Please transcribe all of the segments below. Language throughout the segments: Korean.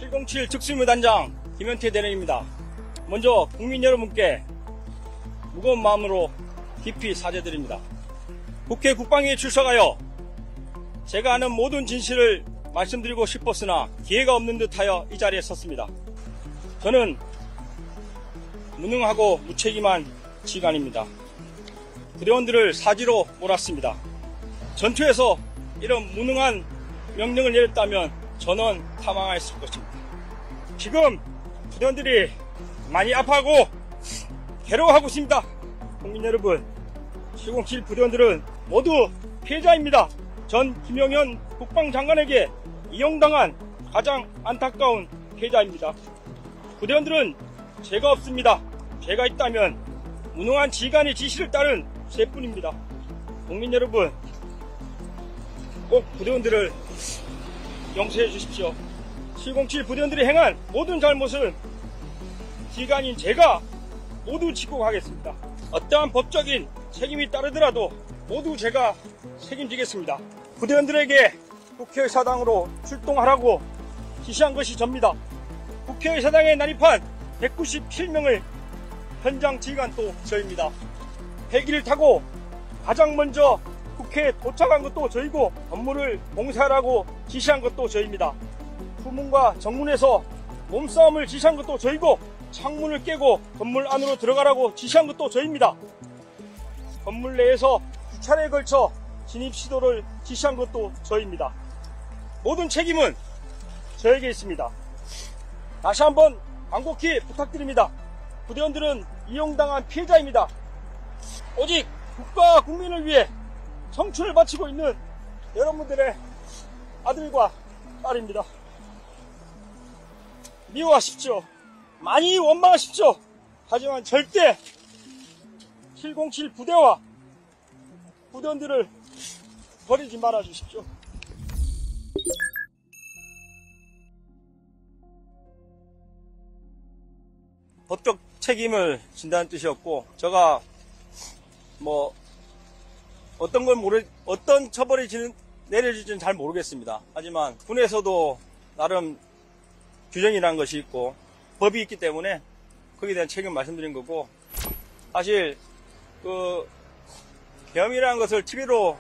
707 특수임무단장 김현태 대령입니다. 먼저 국민 여러분께 무거운 마음으로 깊이 사죄드립니다. 국회 국방위에 출석하여 제가 아는 모든 진실을 말씀드리고 싶었으나 기회가 없는 듯하여 이 자리에 섰습니다. 저는 무능하고 무책임한 지휘관입니다. 부대원들을 사지로 몰았습니다. 전투에서 이런 무능한 명령을 내렸다면 저는 사망했을 것입니다. 지금 부대원들이 많이 아파하고 괴로워하고 있습니다. 국민 여러분, 707 부대원들은 모두 피해자입니다. 전 김영현 국방장관에게 이용당한 가장 안타까운 피해자입니다. 부대원들은 죄가 없습니다. 죄가 있다면 무능한 지휘관의 지시를 따른 죄뿐입니다. 국민 여러분, 꼭 부대원들을 용서해 주십시오. 707 부대원들이 행한 모든 잘못은 지휘관인 제가 모두 지고 가겠습니다. 어떠한 법적인 책임이 따르더라도 모두 제가 책임지겠습니다. 부대원들에게 국회의사당으로 출동하라고 지시한 것이 접니다. 국회의사당에 난입한 197명의 현장 지휘관도 저입니다. 헬기를 타고 가장 먼저 국회에 도착한 것도 저희고 건물을 봉쇄하라고 지시한 것도 저입니다. 후문과 정문에서 몸싸움을 지시한 것도 저희고 창문을 깨고 건물 안으로 들어가라고 지시한 것도 저입니다. 건물 내에서 2차례에 걸쳐 진입 시도를 지시한 것도 저입니다. 모든 책임은 저에게 있습니다. 다시 한번 간곡히 부탁드립니다. 부대원들은 이용당한 피해자입니다. 오직 국가와 국민을 위해 청춘을 바치고 있는 여러분들의 아들과 딸입니다. 미워하십시오. 많이 원망하십시오. 하지만 절대 707 부대와 부대원들을 버리지 말아 주십시오. 법적 책임을 진다는 뜻이었고, 제가 어떤 처벌이 내려질지는 잘 모르겠습니다. 하지만 군에서도 나름 규정이라는 것이 있고 법이 있기 때문에 거기에 대한 책임을 말씀드린 거고, 사실 계엄이라는 것을 TV로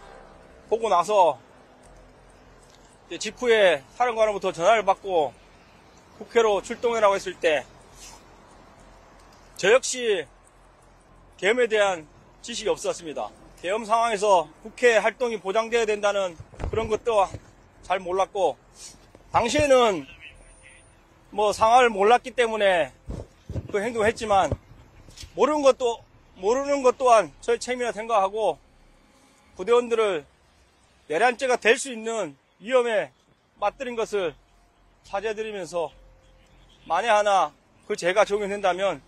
보고 나서 직후에 사령관으로부터 전화를 받고 국회로 출동해라고 했을 때 저 역시 계엄에 대한 지식이 없었습니다. 계엄 상황에서 국회 활동이 보장되어야 된다는 그런 것도 잘 몰랐고, 당시에는 상황을 몰랐기 때문에 그 행동을 했지만 모르는 것 또한 저의 책임이라 생각하고 부대원들을 내란죄가 될 수 있는 위험에 맞들인 것을 사죄드리면서 만에 하나 그 죄가 적용된다면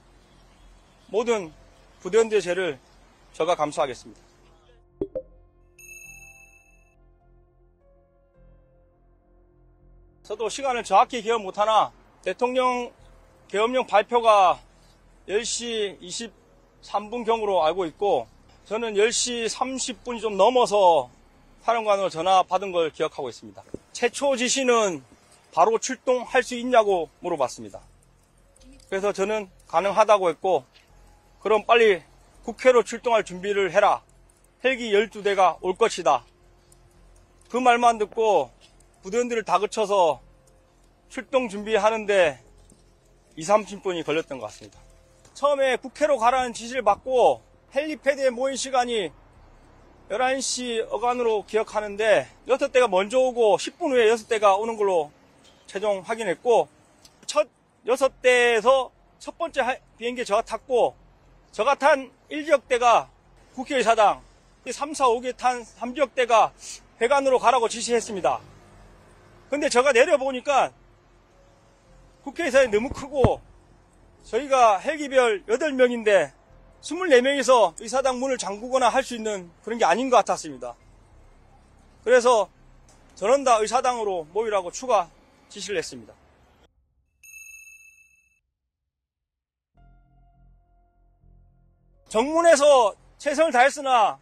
모든 부대원들의 죄를 제가 감수하겠습니다. 저도 시간을 정확히 기억 못하나 대통령 계엄령 발표가 10시 23분경으로 알고 있고, 저는 10시 30분이 좀 넘어서 사령관으로 전화 받은 걸 기억하고 있습니다. 최초 지시는 바로 출동할 수 있냐고 물어봤습니다. 그래서 저는 가능하다고 했고, 그럼 빨리 국회로 출동할 준비를 해라. 헬기 12대가 올 것이다. 그 말만 듣고 부대원들을 다그쳐서 출동 준비하는데 20-30분이 걸렸던 것 같습니다. 처음에 국회로 가라는 지시를 받고 헬리패드에 모인 시간이 11시 어간으로 기억하는데 6대가 먼저 오고 10분 후에 6대가 오는 걸로 최종 확인했고, 첫 6대에서 첫 번째 비행기에 제가 탔고, 제가 탄 1지역대가 국회의사당, 3, 4, 5개 탄 3지역대가 배관으로 가라고 지시했습니다. 근데 제가 내려보니까 국회의사당이 너무 크고 저희가 헬기별 8명인데 24명이서 의사당 문을 잠그거나 할 수 있는 그런 게 아닌 것 같았습니다. 그래서 전원 다 의사당으로 모이라고 추가 지시를 했습니다. 정문에서 최선을 다했으나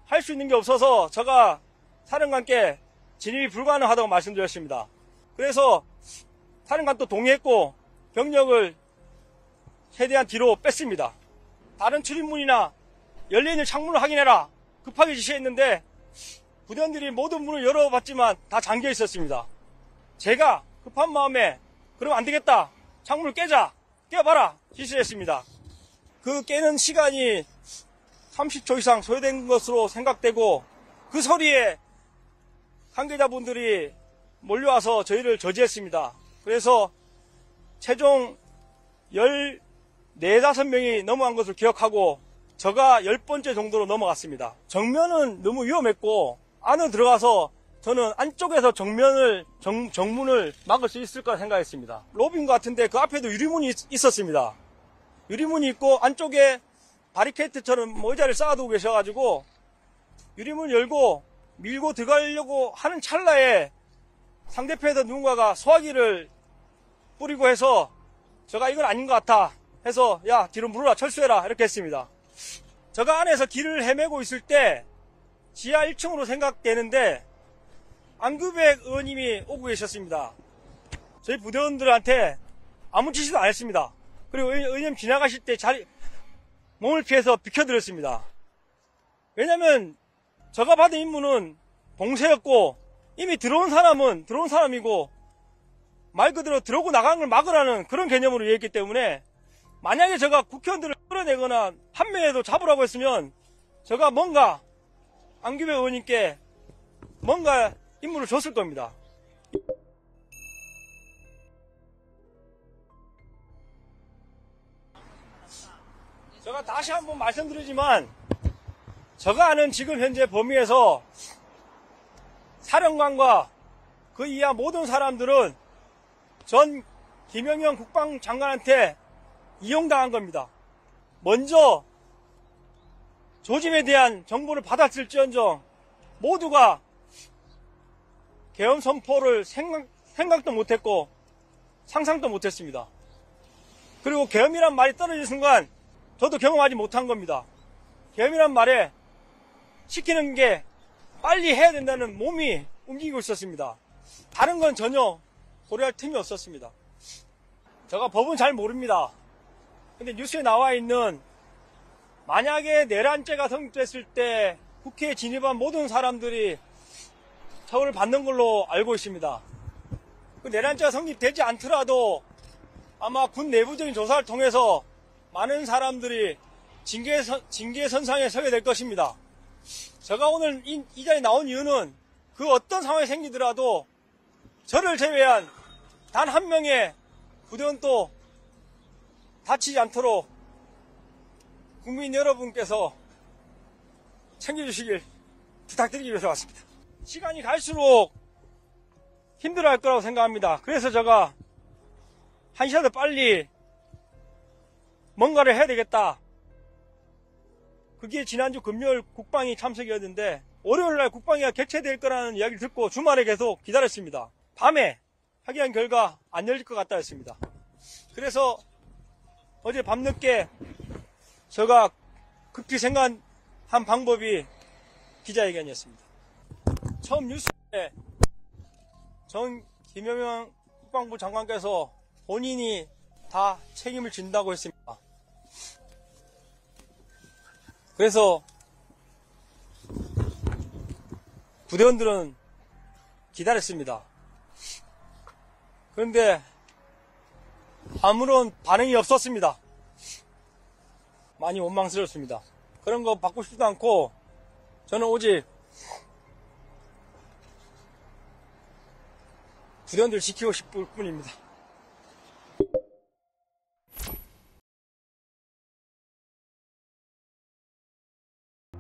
할 수 있는 게 없어서 제가 사령관께 진입이 불가능하다고 말씀드렸습니다. 그래서 사령관 또 동의했고 병력을 최대한 뒤로 뺐습니다. 다른 출입문이나 열려있는 창문을 확인해라 급하게 지시했는데 부대원들이 모든 문을 열어봤지만 다 잠겨 있었습니다. 제가 급한 마음에 그러면 안 되겠다, 창문을 깨봐라 지시를 했습니다. 그 깨는 시간이 30초 이상 소요된 것으로 생각되고 그 소리에 관계자분들이 몰려와서 저희를 저지했습니다. 그래서 최종 14, 15명이 넘어간 것을 기억하고 저가 10번째 정도로 넘어갔습니다. 정면은 너무 위험했고 안으로 들어가서 저는 안쪽에서 정문을 막을 수 있을 거라 생각했습니다. 로비인 것 같은데 그 앞에도 유리문이 있었습니다. 유리문이 있고 안쪽에 바리케이트처럼 의자를 쌓아두고 계셔가지고 유리문 열고 밀고 들어가려고 하는 찰나에 상대편에서 누군가가 소화기를 뿌리고 해서 제가 이건 아닌 것 같아 해서 야 뒤로 물어라 철수해라 이렇게 했습니다. 제가 안에서 길을 헤매고 있을 때 지하 1층으로 생각되는데 안규백 의원님이 오고 계셨습니다. 저희 부대원들한테 아무 지시도 안 했습니다. 그리고 의원님 지나가실 때 몸을 피해서 비켜드렸습니다. 왜냐면 제가 받은 임무는 봉쇄였고 이미 들어온 사람은 들어온 사람이고 말 그대로 들어오고 나가는 걸 막으라는 그런 개념으로 이해했기 때문에 만약에 제가 국회의원들을 끌어내거나 한 명이라도 잡으라고 했으면 제가 뭔가 안규백 의원님께 뭔가 임무를 줬을 겁니다. 제가 다시 한번 말씀드리지만 제가 아는 지금 현재 범위에서 사령관과 그 이하 모든 사람들은 전 김영현 국방장관한테 이용당한 겁니다. 먼저 조짐에 대한 정보를 받았을지언정 모두가 계엄 선포를 생각도 못했고 상상도 못했습니다. 그리고 계엄이란 말이 떨어진 순간 저도 경험하지 못한 겁니다. 계엄이란 말에 시키는 게 빨리 해야 된다는 몸이 움직이고 있었습니다. 다른 건 전혀 고려할 틈이 없었습니다. 제가 법은 잘 모릅니다. 근데 뉴스에 나와 있는 만약에 내란죄가 성립됐을 때 국회에 진입한 모든 사람들이 처벌을 받는 걸로 알고 있습니다. 그 내란죄가 성립되지 않더라도 아마 군 내부적인 조사를 통해서 많은 사람들이 징계 선상에 서게 될 것입니다. 제가 오늘 이 자리에 나온 이유는 그 어떤 상황이 생기더라도 저를 제외한 단 한 명의 부대원도 다치지 않도록 국민 여러분께서 챙겨주시길 부탁드리기 위해서 왔습니다. 시간이 갈수록 힘들어할 거라고 생각합니다. 그래서 제가 한 시간도 빨리 뭔가를 해야 되겠다. 그게 지난주 금요일 국방위 참석이었는데 월요일날 국방위가 개최될 거라는 이야기를 듣고 주말에 계속 기다렸습니다. 밤에 확인한 결과 안 열릴 것 같다 했습니다. 그래서 어제 밤늦게 제가 급히 생각한 방법이 기자회견이었습니다. 처음 뉴스에 전 김영현 국방부 장관께서 본인이 다 책임을 진다고 했습니다. 그래서 부대원들은 기다렸습니다. 그런데 아무런 반응이 없었습니다. 많이 원망스럽습니다. 그런 거 받고 싶지도 않고 저는 오직 부대원들 지키고 싶을 뿐입니다.